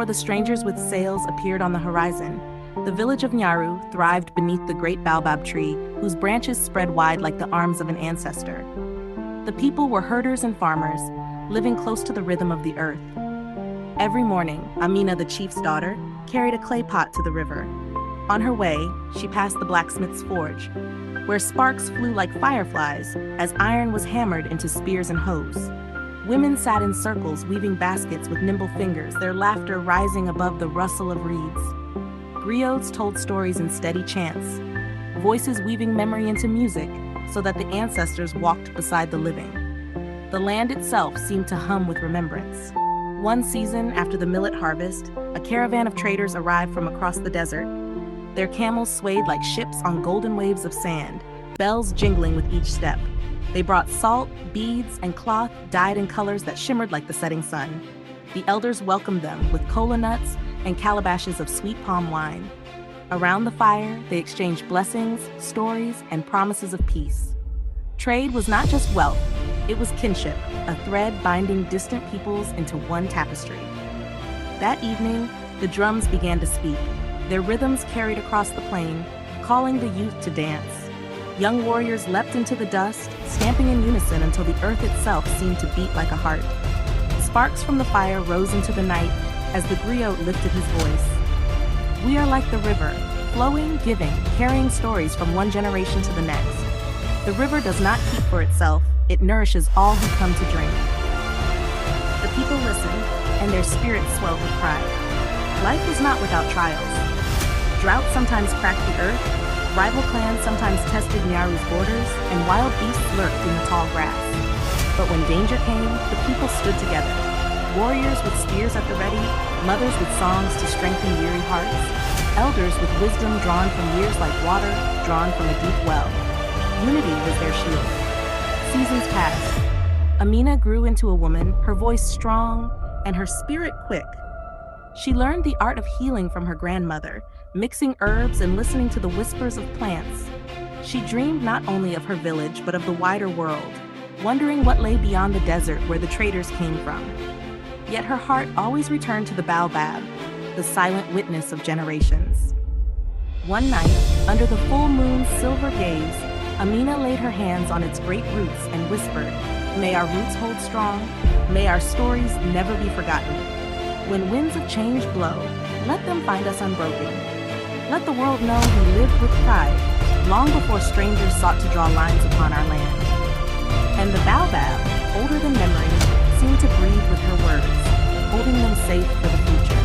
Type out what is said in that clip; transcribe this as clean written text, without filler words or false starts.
Before the strangers with sails appeared on the horizon, the village of Nyaru thrived beneath the great baobab tree, whose branches spread wide like the arms of an ancestor. The people were herders and farmers, living close to the rhythm of the earth. Every morning, Amina, the chief's daughter, carried a clay pot to the river. On her way, she passed the blacksmith's forge, where sparks flew like fireflies as iron was hammered into spears and hoes. Women sat in circles weaving baskets with nimble fingers, their laughter rising above the rustle of reeds. Griots told stories in steady chants, voices weaving memory into music so that the ancestors walked beside the living. The land itself seemed to hum with remembrance. One season after the millet harvest, a caravan of traders arrived from across the desert. Their camels swayed like ships on golden waves of sand, bells jingling with each step. They brought salt, beads, and cloth dyed in colors that shimmered like the setting sun. The elders welcomed them with kola nuts and calabashes of sweet palm wine. Around the fire, they exchanged blessings, stories, and promises of peace. Trade was not just wealth, it was kinship, a thread binding distant peoples into one tapestry. That evening, the drums began to speak. Their rhythms carried across the plain, calling the youth to dance. Young warriors leapt into the dust, stamping in unison until the earth itself seemed to beat like a heart. Sparks from the fire rose into the night as the griot lifted his voice. We are like the river, flowing, giving, carrying stories from one generation to the next. The river does not keep for itself, it nourishes all who come to drink. The people listened, and their spirits swelled with pride. Life is not without trials. Drought sometimes cracked the earth, rival clans sometimes tested Nyaru's borders, and wild beasts lurked in the tall grass. But when danger came, the people stood together. Warriors with spears at the ready, mothers with songs to strengthen weary hearts, elders with wisdom drawn from years like water, drawn from a deep well. Unity was their shield. Seasons passed. Amina grew into a woman, her voice strong and her spirit quick. She learned the art of healing from her grandmother, mixing herbs and listening to the whispers of plants. She dreamed not only of her village, but of the wider world, wondering what lay beyond the desert where the traders came from. Yet her heart always returned to the baobab, the silent witness of generations. One night, under the full moon's silver gaze, Amina laid her hands on its great roots and whispered, "May our roots hold strong, may our stories never be forgotten. When winds of change blow, let them find us unbroken. Let the world know we lived with pride, long before strangers sought to draw lines upon our land." And the baobab, older than memory, seemed to breathe with her words, holding them safe for the future.